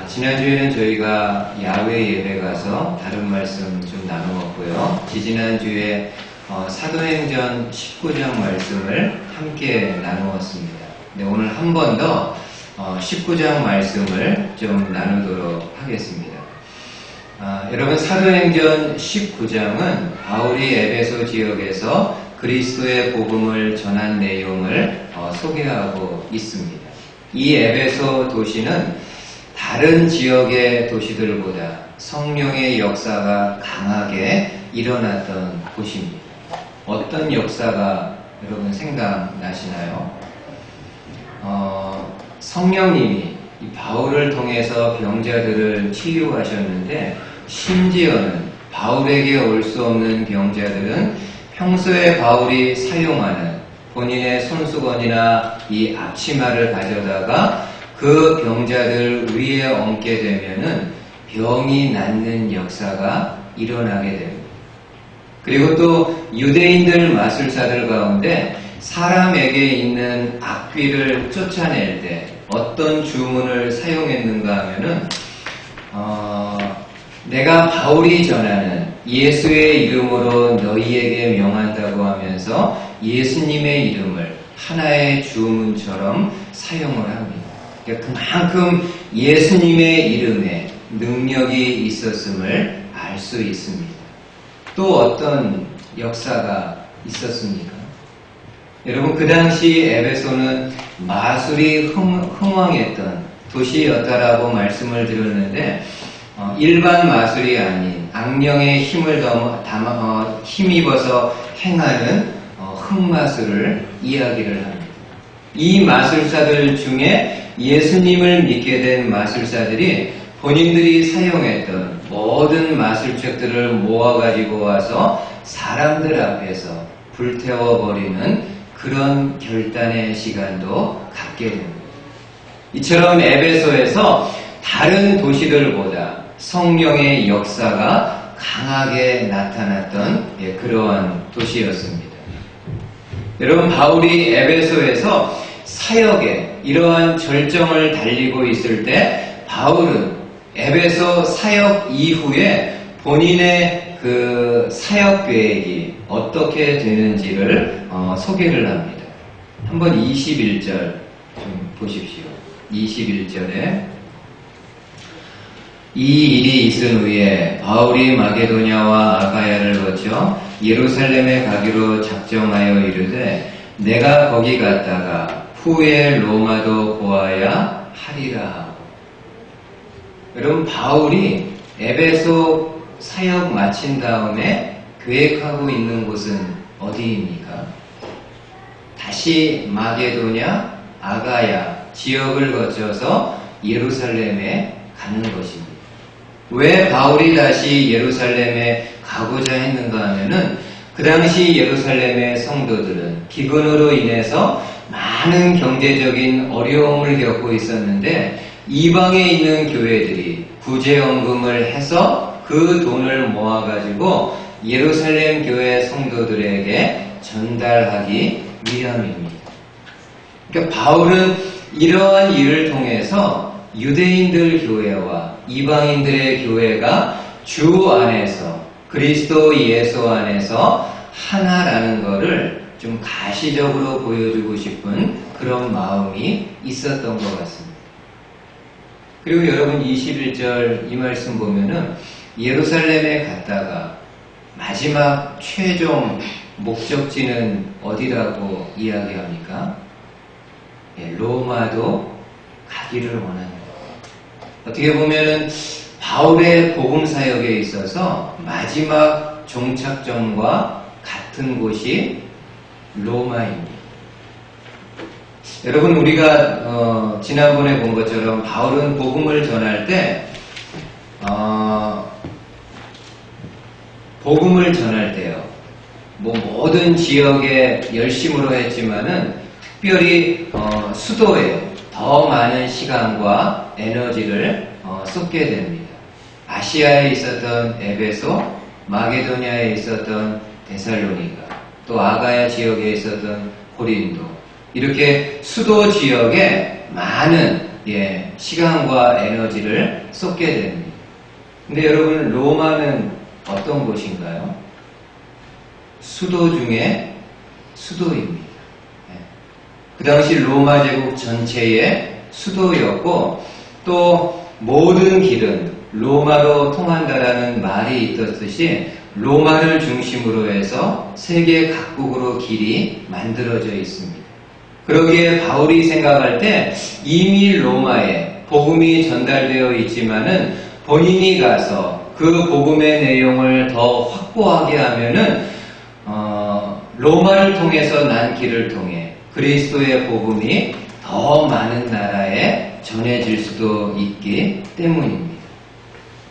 지난주에는 저희가 야외 예배 가서 다른 말씀 좀 나누었고요. 지지난주에 사도행전 19장 말씀을 함께 나누었습니다. 네, 오늘 한 번 더 19장 말씀을 좀 나누도록 하겠습니다. 여러분, 사도행전 19장은 바울이 에베소 지역에서 그리스도의 복음을 전한 내용을 소개하고 있습니다. 이 에베소 도시는 다른 지역의 도시들보다 성령의 역사가 강하게 일어났던 곳입니다. 어떤 역사가 여러분 생각나시나요? 성령님이 바울을 통해서 병자들을 치유하셨는데, 심지어는 바울에게 올 수 없는 병자들은 평소에 바울이 사용하는 본인의 손수건이나 이 앞치마를 가져다가 그 병자들 위에 얹게 되면은 병이 낫는 역사가 일어나게 됩니다. 그리고 또 유대인들 마술사들 가운데 사람에게 있는 악귀를 쫓아낼 때 어떤 주문을 사용했는가 하면은 내가 바울이 전하는 예수의 이름으로 너희에게 명한다고 하면서 예수님의 이름을 하나의 주문처럼 사용을 합니다. 그러니까 그만큼 예수님의 이름에 능력이 있었음을 알 수 있습니다. 또 어떤 역사가 있었습니까? 여러분, 그 당시 에베소는 마술이 흥왕했던 도시였다라고 말씀을 드렸는데, 일반 마술이 아닌 악령의 힘을 힘입어서 행하는 흑마술을 이야기를 합니다. 이 마술사들 중에 예수님을 믿게 된 마술사들이 본인들이 사용했던 모든 마술책들을 모아가지고 와서 사람들 앞에서 불태워버리는 그런 결단의 시간도 갖게 됩니다. 이처럼 에베소에서 다른 도시들보다 성령의 역사가 강하게 나타났던 그러한 도시였습니다. 여러분, 바울이 에베소에서 사역에 이러한 절정을 달리고 있을 때 바울은 에베소 사역 이후에 본인의 그 사역 계획이 어떻게 되는지를 소개를 합니다. 한번 21절 좀 보십시오. 21절에 이 일이 있은 후에 바울이 마게도냐와 아가야를 거쳐 예루살렘에 가기로 작정하여 이르되 내가 거기 갔다가 후에 로마도 보아야 하리라 하고. 여러분, 바울이 에베소 사역 마친 다음에 계획하고 있는 곳은 어디입니까? 다시 마게도냐, 아가야 지역을 거쳐서 예루살렘에 가는 것입니다. 왜 바울이 다시 예루살렘에 가고자 했는가 하면은 그 당시 예루살렘의 성도들은 기근으로 인해서 많은 경제적인 어려움을 겪고 있었는데, 이방에 있는 교회들이 구제연금을 해서 그 돈을 모아가지고 예루살렘 교회 성도들에게 전달하기 위함입니다. 그러니까 바울은 이러한 일을 통해서 유대인들 교회와 이방인들의 교회가 주 안에서 그리스도 예수 안에서 하나라는 것을 좀 가시적으로 보여주고 싶은 그런 마음이 있었던 것 같습니다. 그리고 여러분, 21절 이 말씀 보면은 예루살렘에 갔다가 마지막 최종 목적지는 어디라고 이야기합니까? 로마도 가기를 원하는 것. 어떻게 보면은 바울의 복음 사역에 있어서 마지막 종착점과 같은 곳이 로마입니다. 여러분, 우리가 지난번에 본 것처럼 바울은 복음을 전할 때 복음을 전할 때요, 모든 지역에 열심으로 했지만은 특별히 수도에 더 많은 시간과 에너지를 쏟게 됩니다. 아시아에 있었던 에베소, 마게도냐에 있었던 데살로니가, 또 아가야 지역에 있었던 고린도, 이렇게 수도 지역에 많은 시간과 에너지를 쏟게 됩니다. 근데 여러분, 로마는 어떤 곳인가요? 수도 중에 수도입니다. 그 당시 로마 제국 전체의 수도였고, 또 모든 길은 로마로 통한다라는 말이 있었듯이 로마를 중심으로 해서 세계 각국으로 길이 만들어져 있습니다. 그러기에 바울이 생각할 때 이미 로마에 복음이 전달되어 있지만은 본인이 가서 그 복음의 내용을 더 확고하게 하면은 로마를 통해서 난 길을 통해 그리스도의 복음이 더 많은 나라에 전해질 수도 있기 때문입니다.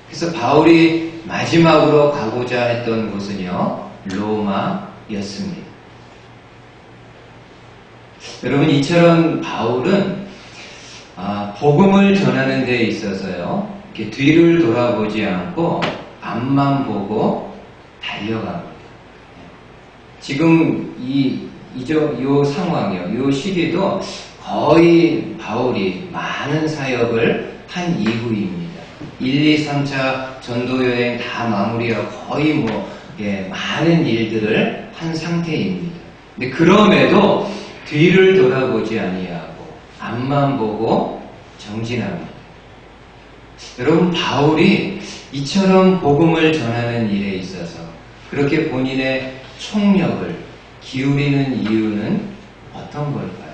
그래서 바울이 마지막으로 가고자 했던 곳은요, 로마였습니다. 여러분, 이처럼 바울은 복음을 전하는 데 있어서요, 이렇게 뒤를 돌아보지 않고 앞만 보고 달려갑니다. 지금 이 상황이요, 이 시기도 거의 바울이 많은 사역을 한 이후입니다. 1, 2, 3차 전도여행 다 마무리하고 거의 많은 일들을 한 상태입니다. 근데 그럼에도 뒤를 돌아보지 아니하고 앞만 보고 정진합니다. 여러분, 바울이 이처럼 복음을 전하는 일에 있어서 그렇게 본인의 총력을 기울이는 이유는 어떤 걸까요?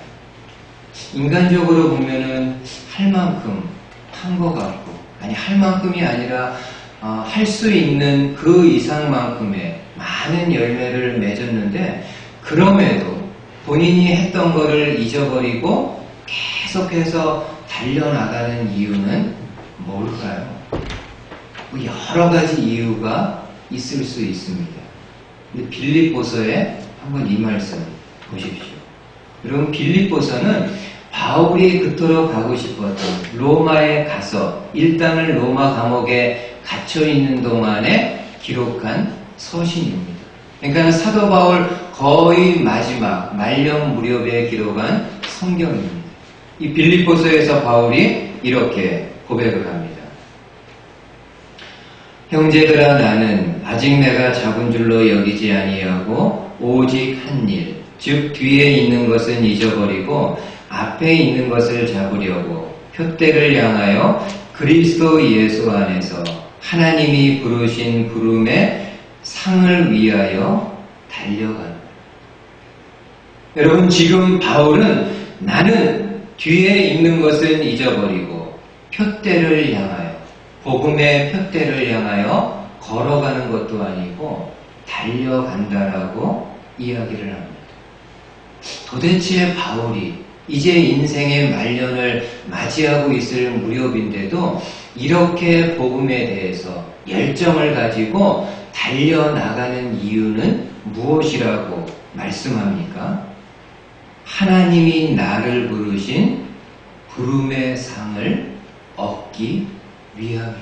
인간적으로 보면은 할 만큼 한 것 같고, 아니, 할 만큼이 아니라 할 수 있는 그 이상만큼의 많은 열매를 맺었는데, 그럼에도 본인이 했던 거를 잊어버리고 계속해서 달려나가는 이유는 뭘까요? 여러 가지 이유가 있을 수 있습니다. 근데 빌립보서에 한번 이 말씀 보십시오. 여러분, 빌립보서는 바울이 그토록 가고 싶었던 로마에 가서 일단은 로마 감옥에 갇혀있는 동안에 기록한 서신입니다. 그러니까 사도 바울 거의 마지막 말년 무렵에 기록한 성경입니다. 이 빌립보서에서 바울이 이렇게 고백을 합니다. 형제들아, 나는 아직 내가 잡은 줄로 여기지 아니하고 오직 한 일, 즉 뒤에 있는 것은 잊어버리고 앞에 있는 것을 잡으려고 표대를 향하여 그리스도 예수 안에서 하나님이 부르신 부름의 상을 위하여 달려간다. 여러분, 지금 바울은 나는 뒤에 있는 것은 잊어버리고 표대를 향하여, 복음의 표대를 향하여 걸어가는 것도 아니고 달려간다라고 이야기를 합니다. 도대체 바울이 이제 인생의 말년을 맞이하고 있을 무렵인데도 이렇게 복음에 대해서 열정을 가지고 달려나가는 이유는 무엇이라고 말씀합니까? 하나님이 나를 부르신 부름의 상을 얻기 위함이라.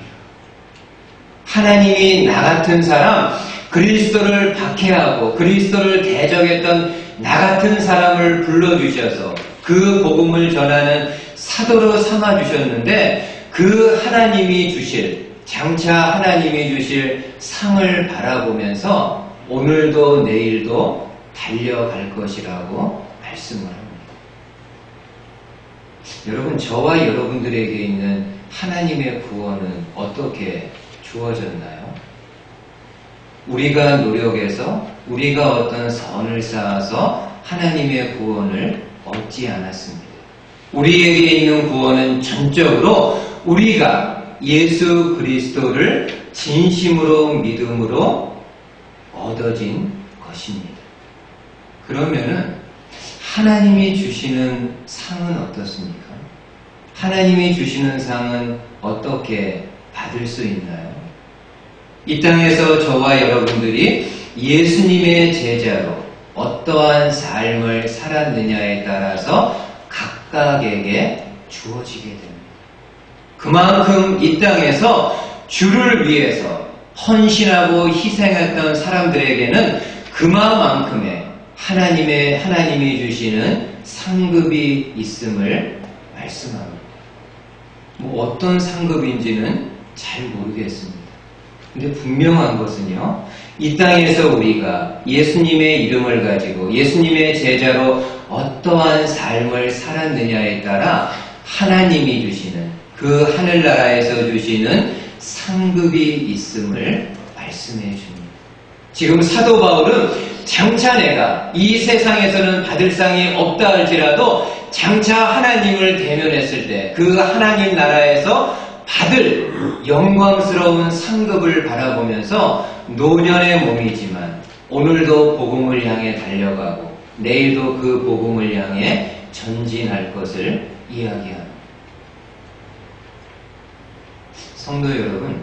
하나님이 나 같은 사람, 그리스도를 박해하고 그리스도를 대적했던 나 같은 사람을 불러주셔서 그 복음을 전하는 사도로 삼아주셨는데, 그 하나님이 주실, 장차 하나님이 주실 상을 바라보면서 오늘도 내일도 달려갈 것이라고 말씀을 합니다. 여러분, 저와 여러분들에게 있는 하나님의 구원은 어떻게 주어졌나요? 우리가 노력해서, 우리가 어떤 선을 쌓아서 하나님의 구원을 얻지 않았습니다. 우리에게 있는 구원은 전적으로 우리가 예수 그리스도를 진심으로 믿음으로 얻어진 것입니다. 그러면은 하나님이 주시는 상은 어떻습니까? 하나님이 주시는 상은 어떻게 받을 수 있나요? 이 땅에서 저와 여러분들이 예수님의 제자로 어떠한 삶을 살았느냐에 따라서 각각에게 주어지게 됩니다. 그만큼 이 땅에서 주를 위해서 헌신하고 희생했던 사람들에게는 그만큼의 하나님이 주시는 상급이 있음을 말씀합니다. 뭐 어떤 상급인지는 잘 모르겠습니다. 근데 분명한 것은요, 이 땅에서 우리가 예수님의 이름을 가지고 예수님의 제자로 어떠한 삶을 살았느냐에 따라 하나님이 주시는, 그 하늘나라에서 주시는 상급이 있음을 말씀해 줍니다. 지금 사도 바울은 장차 내가 이 세상에서는 받을 상이 없다 할지라도 장차 하나님을 대면했을 때 그 하나님 나라에서 받을 영광스러운 상급을 바라보면서 노년의 몸이지만 오늘도 복음을 향해 달려가고 내일도 그 복음을 향해 전진할 것을 이야기합니다. 성도 여러분,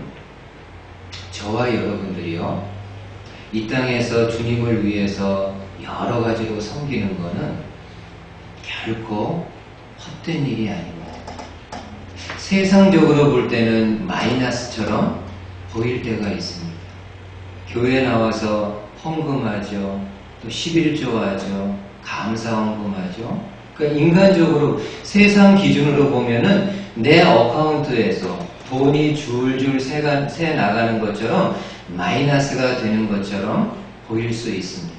저와 여러분들이요, 이 땅에서 주님을 위해서 여러 가지로 섬기는 것은 결코 헛된 일이 아닙니다. 세상적으로 볼 때는 마이너스처럼 보일 때가 있습니다. 교회 나와서 헌금하죠. 또 11조 하죠. 감사헌금하죠. 그러니까 인간적으로 세상 기준으로 보면은 내 어카운트에서 돈이 줄줄 새 나가는 것처럼 마이너스가 되는 것처럼 보일 수 있습니다.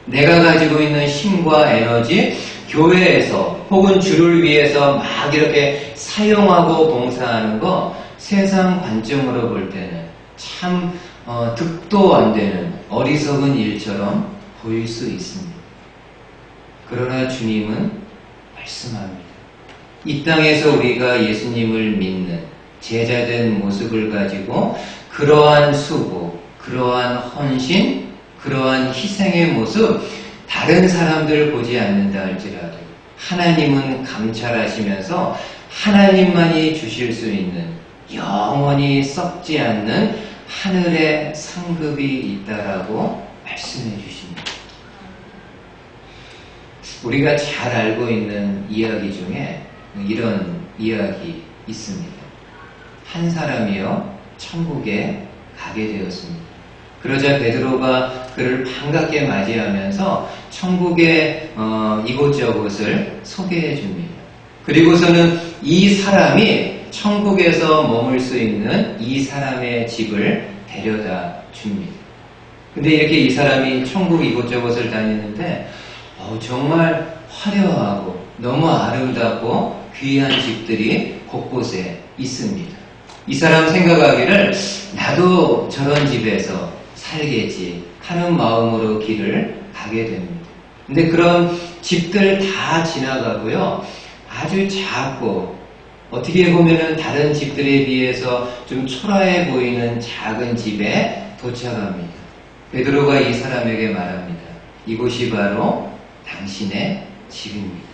내가 가지고 있는 힘과 에너지, 교회에서 혹은 주를 위해서 막 이렇게 사용하고 봉사하는 거 세상 관점으로 볼 때는 참 득도 안 되는 어리석은 일처럼 보일 수 있습니다. 그러나 주님은 말씀합니다. 이 땅에서 우리가 예수님을 믿는 제자된 모습을 가지고 그러한 수고, 그러한 헌신, 그러한 희생의 모습 다른 사람들 보지 않는다 할지라도 하나님은 감찰하시면서 하나님만이 주실 수 있는 영원히 썩지 않는 하늘의 상급이 있다라고 말씀해 주십니다. 우리가 잘 알고 있는 이야기 중에 이런 이야기 있습니다. 한 사람이요, 천국에 가게 되었습니다. 그러자 베드로가 그를 반갑게 맞이하면서 천국의 이곳저곳을 소개해 줍니다. 그리고서는 이 사람이 천국에서 머물 수 있는 이 사람의 집을 데려다 줍니다. 근데 이렇게 이 사람이 천국 이곳저곳을 다니는데 정말 화려하고 너무 아름답고 귀한 집들이 곳곳에 있습니다. 이 사람 생각하기를 나도 저런 집에서 살겠지 하는 마음으로 길을 가게 됩니다. 근데 그런 집들 다 지나가고요, 아주 작고 어떻게 보면은 다른 집들에 비해서 좀 초라해 보이는 작은 집에 도착합니다. 베드로가 이 사람에게 말합니다. 이곳이 바로 당신의 집입니다.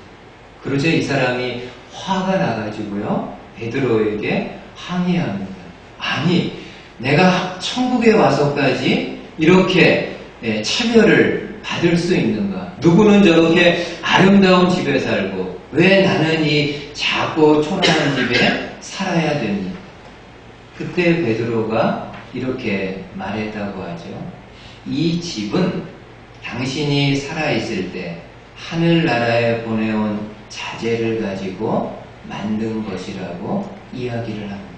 그러자 이 사람이 화가 나가지고요, 베드로에게 항의합니다. 아니, 내가 천국에 와서까지 이렇게 차별을 받을 수 있는가? 누구는 저렇게 아름다운 집에 살고 왜 나는 이 작고 초라한 집에 살아야 됩니까? 그때 베드로가 이렇게 말했다고 하죠. 이 집은 당신이 살아있을 때 하늘나라에 보내온 자재를 가지고 만든 것이라고 이야기를 합니다.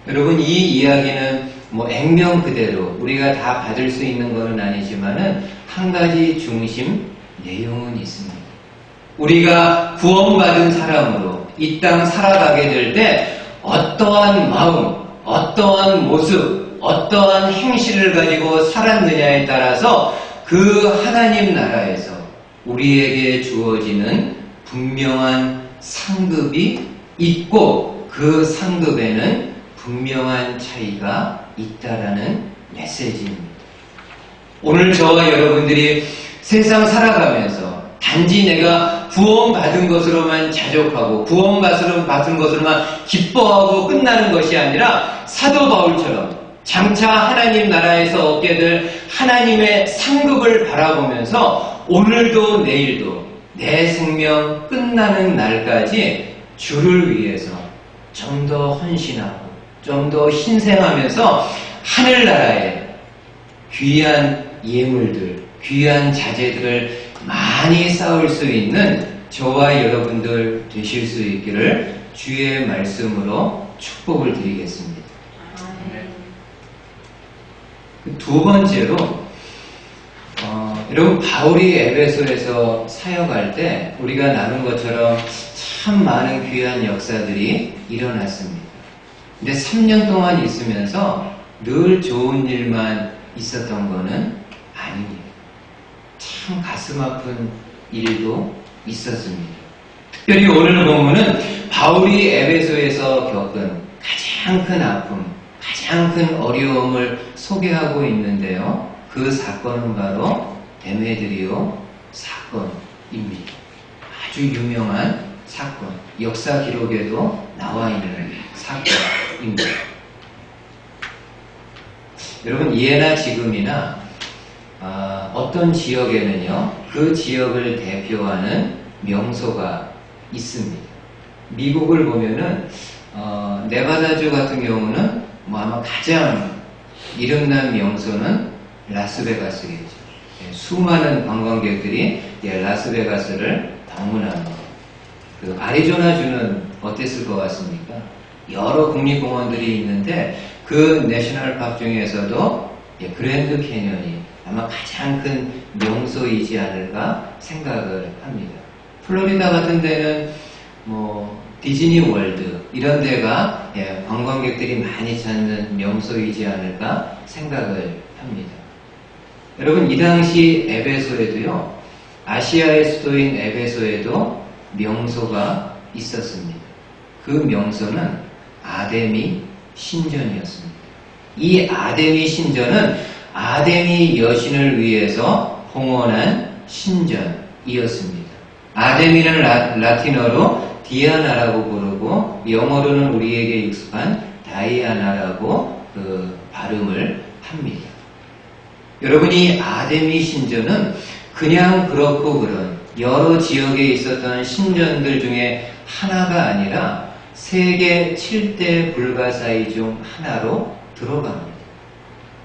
여러분, 이 이야기는 액면 그대로 우리가 다 받을 수 있는 것은 아니지만은 한 가지 중심 내용은 있습니다. 우리가 구원받은 사람으로 이 땅 살아가게 될 때 어떠한 마음, 어떠한 모습, 어떠한 행실을 가지고 살았느냐에 따라서 그 하나님 나라에서 우리에게 주어지는 분명한 상급이 있고 그 상급에는 분명한 차이가 있다라는 메시지입니다. 오늘 저와 여러분들이 세상 살아가면서 단지 내가 구원받은 것으로만 자족하고 구원받은 것으로만 기뻐하고 끝나는 것이 아니라 사도 바울처럼 장차 하나님 나라에서 얻게 될 하나님의 상급을 바라보면서 오늘도 내일도 내 생명 끝나는 날까지 주를 위해서 좀 더 헌신하고 좀 더 희생하면서 하늘나라에 귀한 예물들, 귀한 자재들을 많이 쌓을 수 있는 저와 여러분들 되실 수 있기를 주의 말씀으로 축복을 드리겠습니다. 두 번째로 여러분 바울이 에베소에서 사역할 때 우리가 나눈 것처럼 참 많은 귀한 역사들이 일어났습니다. 근데 3년 동안 있으면서 늘 좋은 일만 있었던 거는 아닙니다. 참 가슴 아픈 일도 있었습니다. 특별히 오늘 본문은 바울이 에베소에서 겪은 가장 큰 아픔, 가장 큰 어려움을 소개하고 있는데요. 그 사건은 바로 데메드리오 사건입니다. 아주 유명한 사건, 역사 기록에도 나와 있는 사건입니다. 여러분, 예나 지금이나 어떤 지역에는요, 그 지역을 대표하는 명소가 있습니다. 미국을 보면은 네바다주 같은 경우는 아마 가장 이름난 명소는 라스베가스겠죠. 수많은 관광객들이 라스베가스를 방문합니다. 그 아리조나주는 어땠을 것 같습니까? 여러 국립공원들이 있는데 그 내셔널파크 중에서도 그랜드 캐년이 아마 가장 큰 명소이지 않을까 생각을 합니다. 플로리다 같은 데는 디즈니 월드 이런 데가 관광객들이 많이 찾는 명소이지 않을까 생각을 합니다. 여러분, 이 당시 에베소에도요, 아시아의 수도인 에베소에도 명소가 있었습니다. 그 명소는 아데미 신전이었습니다. 이 아데미 신전은 아데미 여신을 위해서 봉헌한 신전이었습니다. 아데미는 라틴어로 디아나라고 부르고 영어로는 우리에게 익숙한 다이아나라고 발음을 합니다. 여러분, 이 아데미 신전은 그냥 그렇고 그런 여러 지역에 있었던 신전들 중에 하나가 아니라 세계 7대 불가사의 중 하나로 들어갑니다.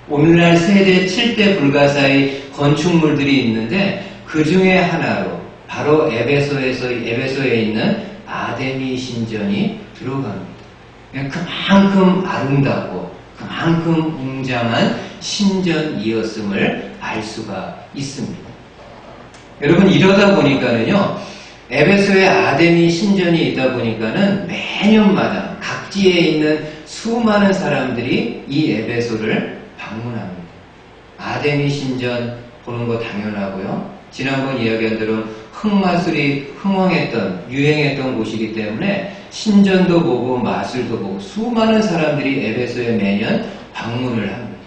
오늘날 세계 7대 불가사의 건축물들이 있는데 그 중에 하나로 바로 에베소에 있는 아데미 신전이 들어갑니다. 그만큼 아름답고 그만큼 웅장한 신전이었음을 알 수가 있습니다. 여러분, 이러다 보니까는요, 에베소에 아데미 신전이 있다 보니까는 매년마다 각지에 있는 수많은 사람들이 이 에베소를 방문합니다. 아데미 신전 보는 거 당연하고요. 지난번 이야기한 대로 흑마술이 유행했던 곳이기 때문에 신전도 보고 마술도 보고 수많은 사람들이 에베소에 매년 방문을 합니다.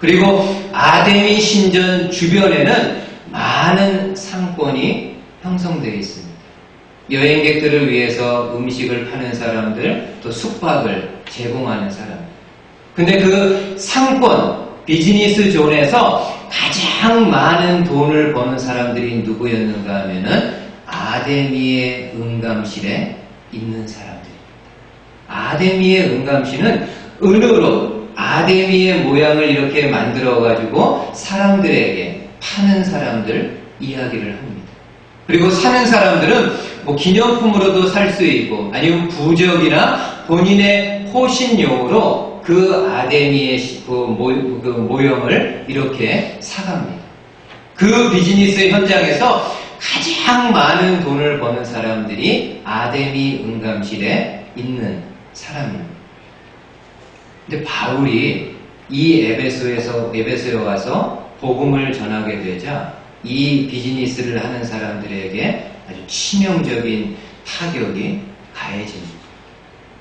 그리고 아데미 신전 주변에는 많은 상권이 형성되어 있습니다. 여행객들을 위해서 음식을 파는 사람들, 또 숙박을 제공하는 사람들. 근데 그 상권, 비즈니스 존에서 가장 많은 돈을 버는 사람들이 누구였는가 하면은 아데미의 응감실에 있는 사람들입니다. 아데미의 응감실은 은으로 아데미의 모양을 이렇게 만들어가지고 사람들에게 파는 사람들 이야기를 합니다. 그리고 사는 사람들은 기념품으로도 살 수 있고 아니면 부적이나 본인의 호신용으로 그 아데미의 모형을 이렇게 사갑니다. 그 비즈니스 현장에서 가장 많은 돈을 버는 사람들이 아데미 응감실에 있는 사람입니다. 근데 바울이 이 에베소에 와서 복음을 전하게 되자 이 비즈니스를 하는 사람들에게 아주 치명적인 타격이 가해집니다.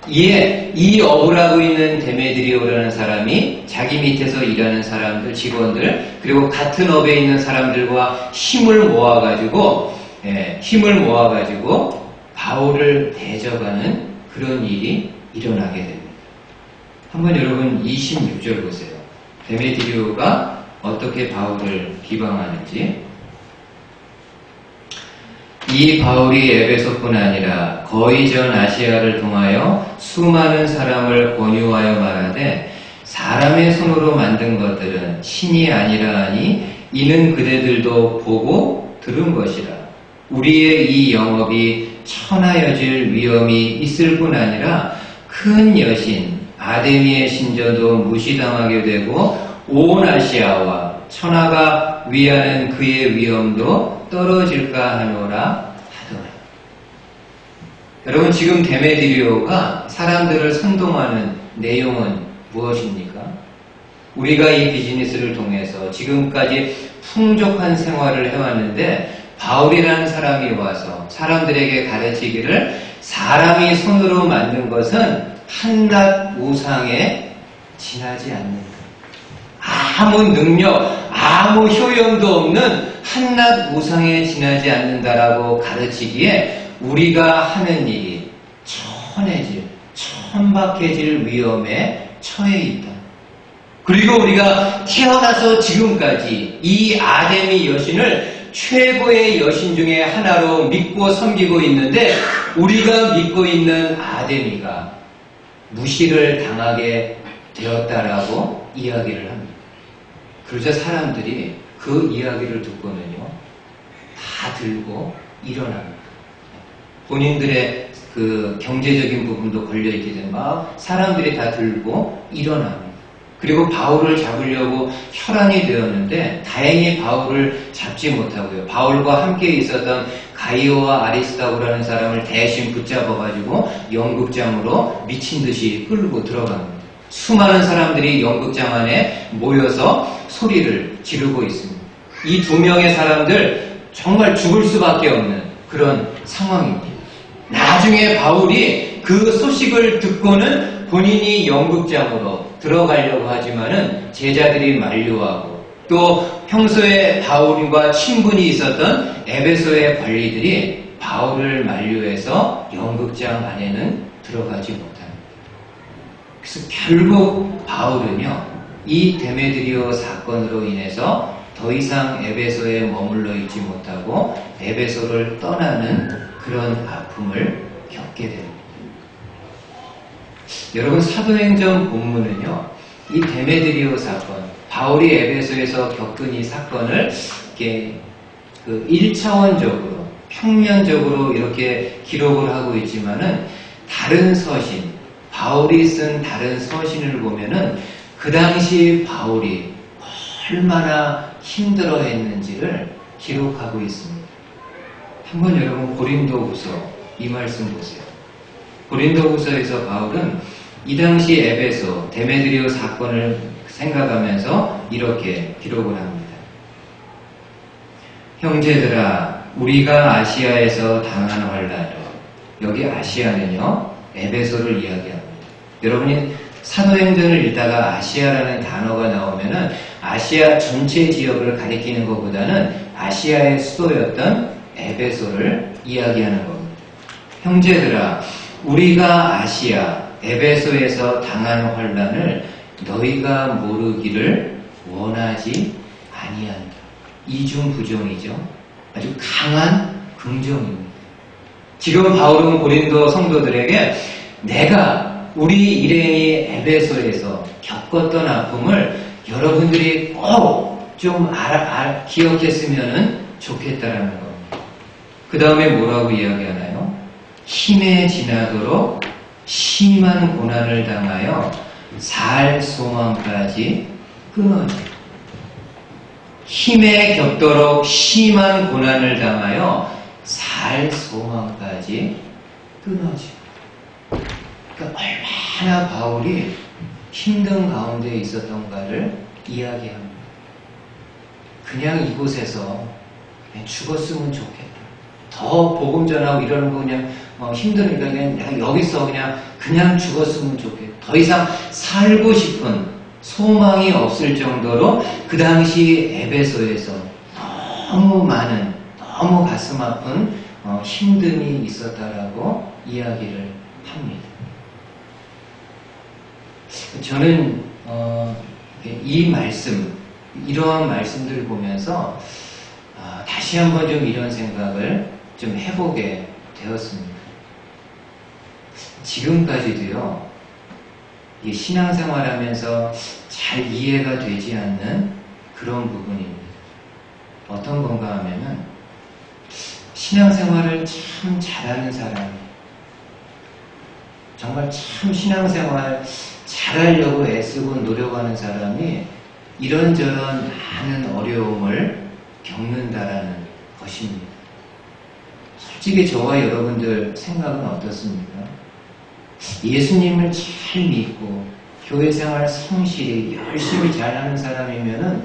이에 이 업을 하고 있는 데메드리오라는 사람이 자기 밑에서 일하는 사람들, 직원들, 그리고 같은 업에 있는 사람들과 힘을 모아가지고 바울을 대적하는 그런 일이 일어나게 됩니다. 한번 여러분 26절 보세요. 데메드리오가 어떻게 바울을 비방하는지. 이 바울이 에베소뿐 아니라 거의 전 아시아를 통하여 수많은 사람을 권유하여 말하되 사람의 손으로 만든 것들은 신이 아니라 하니 이는 그대들도 보고 들은 것이라. 우리의 이 영업이 천하여질 위험이 있을 뿐 아니라 큰 여신 아데미의 신전도 무시당하게 되고 온 아시아와 천하가 위하는 그의 위엄도 떨어질까 하노라 하더라. 여러분, 지금 데메드리오가 사람들을 선동하는 내용은 무엇입니까? 우리가 이 비즈니스를 통해서 지금까지 풍족한 생활을 해왔는데 바울이라는 사람이 와서 사람들에게 가르치기를 사람이 손으로 만든 것은 한낱 우상에 지나지 않는다. 아무 능력, 아무 효용도 없는 한낱 우상에 지나지 않는다라고 가르치기에 우리가 하는 일이 천해질, 천박해질 위험에 처해 있다. 그리고 우리가 태어나서 지금까지 이 아데미 여신을 최고의 여신 중에 하나로 믿고 섬기고 있는데 우리가 믿고 있는 아데미가 무시를 당하게 되었다라고 이야기를 합니다. 그러자 사람들이 그 이야기를 듣고는요, 다 들고 일어납니다. 본인들의 그 경제적인 부분도 걸려있게 되면 막 사람들이 다 들고 일어납니다. 그리고 바울을 잡으려고 혈안이 되었는데 다행히 바울을 잡지 못하고요. 바울과 함께 있었던 가이오와 아리스다고라는 사람을 대신 붙잡아가지고 연극장으로 미친 듯이 끌고 들어갑니다. 수많은 사람들이 연극장 안에 모여서 소리를 지르고 있습니다. 이 두 명의 사람들 정말 죽을 수밖에 없는 그런 상황입니다. 나중에 바울이 그 소식을 듣고는 본인이 연극장으로 들어가려고 하지만은 제자들이 만류하고 또 평소에 바울과 친분이 있었던 에베소의 관리들이 바울을 만류해서 연극장 안에는 들어가지 못합니다. 그래서 결국 바울은요, 이 데메드리오 사건으로 인해서 더 이상 에베소에 머물러 있지 못하고 에베소를 떠나는 그런 아픔을 겪게 됩니다. 여러분, 사도행전 본문은요, 이 데메드리오 사건, 바울이 에베소에서 겪은 이 사건을 이렇게 그 1차원적으로, 평면적으로 이렇게 기록을 하고 있지만은 다른 서신, 바울이 쓴 다른 서신을 보면은 그 당시 바울이 얼마나 힘들어 했는지를 기록하고 있습니다. 한번 여러분 고린도후서 이 말씀 보세요. 고린도후서에서 바울은 이 당시 에베소 데메드리오 사건을 생각하면서 이렇게 기록을 합니다. 형제들아, 우리가 아시아에서 당한 환난을, 여기 아시아는요 에베소를 이야기합니다. 여러분이 사도행전을 읽다가 아시아라는 단어가 나오면은 아시아 전체 지역을 가리키는 것보다는 아시아의 수도였던 에베소를 이야기하는 겁니다. 형제들아, 우리가 아시아 에베소에서 당한 환난을 너희가 모르기를 원하지 아니한다. 이중부정이죠. 아주 강한 긍정입니다. 지금 바울은 고린도 성도들에게 내가 우리 일행이 에베소에서 겪었던 아픔을 여러분들이 꼭 좀 기억했으면 좋겠다라는 겁니다. 그 다음에 뭐라고 이야기하나요? 힘에 지나도록 심한 고난을 당하여 살 소망까지 끊어져. 힘에 겹도록 심한 고난을 당하여 살 소망까지 끊어져. 그러니까 얼마나 바울이 힘든 가운데 있었던가를 이야기합니다. 그냥 이곳에서 그냥 죽었으면 좋겠다. 더 복음 전하고 이러는 거 그냥 힘드니까 그냥 여기서 그냥 죽었으면 좋겠다. 더 이상 살고 싶은 소망이 없을 정도로 그 당시 에베소에서 너무 많은, 너무 가슴 아픈 힘듦이 있었다라고 이야기를 합니다. 저는 이 말씀, 이러한 말씀들을 보면서 다시 한번 좀 이런 생각을 좀 해보게 되었습니다. 지금까지도요, 이 신앙생활하면서 잘 이해가 되지 않는 그런 부분입니다. 어떤 건가 하면은 신앙생활을 참 잘하는 사람, 정말 참 신앙생활 잘하려고 애쓰고 노력하는 사람이 이런저런 많은 어려움을 겪는다라는 것입니다. 솔직히 저와 여러분들 생각은 어떻습니까? 예수님을 잘 믿고 교회 생활 성실히 열심히 잘하는 사람이면은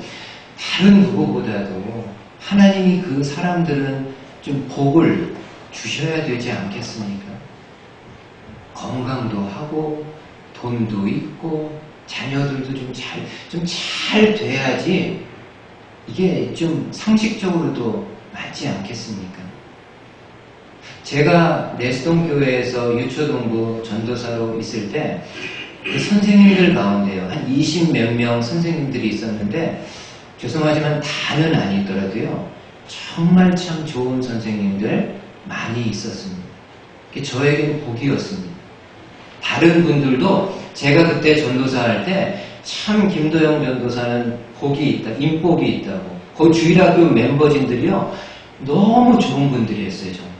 다른 누구보다도 하나님이 그 사람들은 좀 복을 주셔야 되지 않겠습니까? 건강도 하고 돈도 있고 자녀들도 좀 잘 돼야지 이게 좀 상식적으로도 맞지 않겠습니까? 제가 레스동 교회에서 유초동부 전도사로 있을 때 그 선생님들 가운데요, 한 20몇 명 선생님들이 있었는데, 죄송하지만 다는 아니더라도요, 정말 참 좋은 선생님들 많이 있었습니다. 그게 저에겐 복이었습니다. 다른 분들도 제가 그때 전도사 할 때 참 김도영 전도사는 복이 있다, 인복이 있다고. 그 주일학교 멤버진들이요, 너무 좋은 분들이었어요, 정말.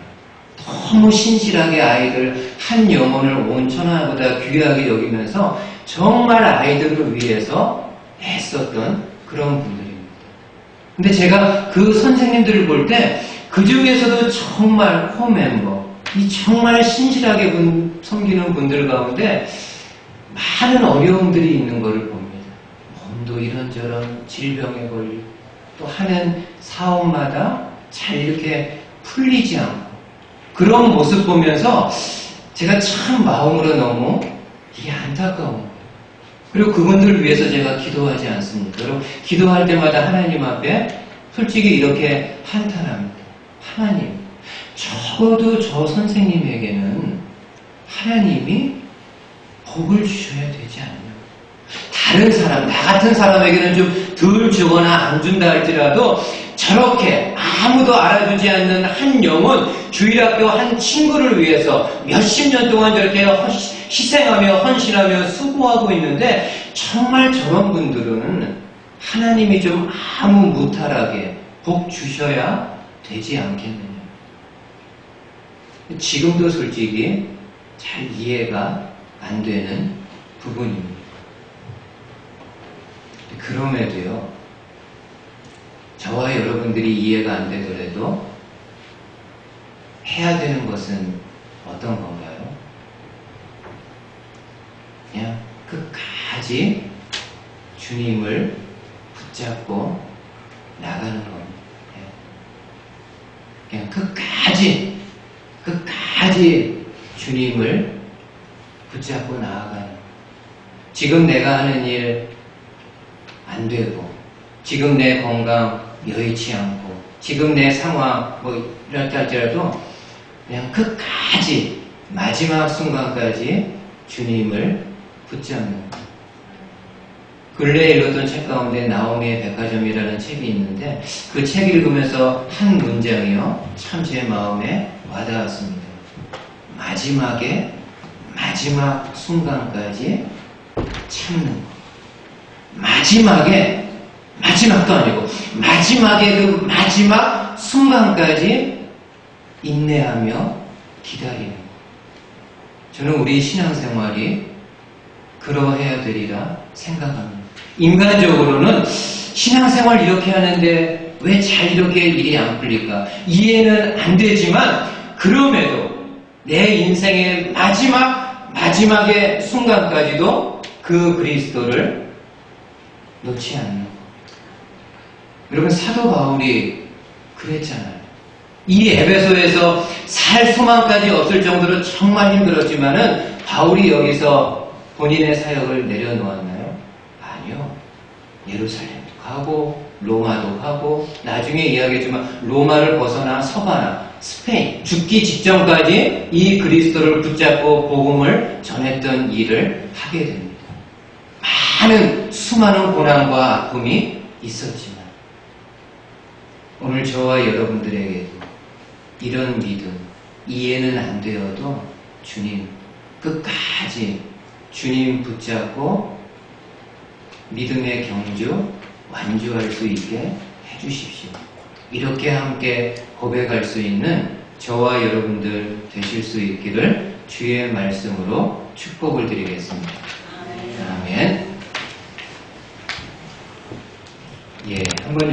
너무 신실하게 아이들 한 영혼을 온 천하보다 귀하게 여기면서 정말 아이들을 위해서 애썼던 그런 분들입니다. 근데 제가 그 선생님들을 볼 때 그 중에서도 정말 코멤버, 이 정말 신실하게 섬기는 분들 가운데 많은 어려움들이 있는 것을 봅니다. 몸도 이런저런 질병에 걸리고 또 하는 사업마다 잘 이렇게 풀리지 않고 그런 모습 보면서 제가 참 마음으로 너무 이게 안타까운 거예요. 그리고 그분들을 위해서 제가 기도하지 않습니까? 그리고 기도할 때마다 하나님 앞에 솔직히 이렇게 한탄합니다. 하나님, 적어도 저 선생님에게는 하나님이 복을 주셔야 되지 않나요? 다른 사람, 나 같은 사람에게는 좀 덜 주거나 안 준다 할지라도 저렇게 아무도 알아주지 않는 한 영혼, 주일학교 한 친구를 위해서 몇십 년 동안 저렇게 희생하며 헌신하며 수고하고 있는데 정말 저런 분들은 하나님이 좀 아무 무탈하게 복 주셔야 되지 않겠느냐. 지금도 솔직히 잘 이해가 안 되는 부분입니다. 그럼에도요, 저와 여러분들이 이해가 안 되더라도 해야 되는 것은 어떤 건가요? 그냥 끝까지 주님을 붙잡고 나가는 겁니다. 그냥 끝까지 주님을 붙잡고 나아가는. 지금 내가 하는 일 안 되고, 지금 내 건강 여의치 않고, 지금 내 상황 이렇다 할지라도 그냥 끝까지 마지막 순간까지 주님을 붙잡는 거예요. 근래에 읽었던 책 가운데 나오미의 백화점이라는 책이 있는데 그 책 읽으면서 한 문장이요, 참 제 마음에 와닿았습니다. 마지막 순간까지 참는 것. 마지막도 아니고 마지막에 그 마지막 순간까지 인내하며 기다리는 것. 저는 우리 신앙생활이 그러해야 되리라 생각합니다. 인간적으로는 신앙생활 이렇게 하는데 왜 잘 이렇게 일이 안 풀릴까? 이해는 안 되지만 그럼에도 내 인생의 마지막의 순간까지도 그 그리스도를 놓지 않는 것. 여러분, 사도 바울이 그랬잖아요. 이 에베소에서 살 소망까지 없을 정도로 정말 힘들었지만은 바울이 여기서 본인의 사역을 내려놓았나요? 아니요. 예루살렘도 가고 로마도 가고 나중에 이야기했지만 로마를 벗어나 서바나 스페인 죽기 직전까지 이 그리스도를 붙잡고 복음을 전했던 일을 하게 됩니다. 수많은 고난과 아픔이 있었지만 오늘 저와 여러분들에게도 이런 믿음, 이해는 안 되어도 주님 끝까지 주님 붙잡고 믿음의 경주 완주할 수 있게 해주십시오. 이렇게 함께 고백할 수 있는 저와 여러분들 되실 수 있기를 주의 말씀으로 축복을 드리겠습니다. 아멘. 예, 한번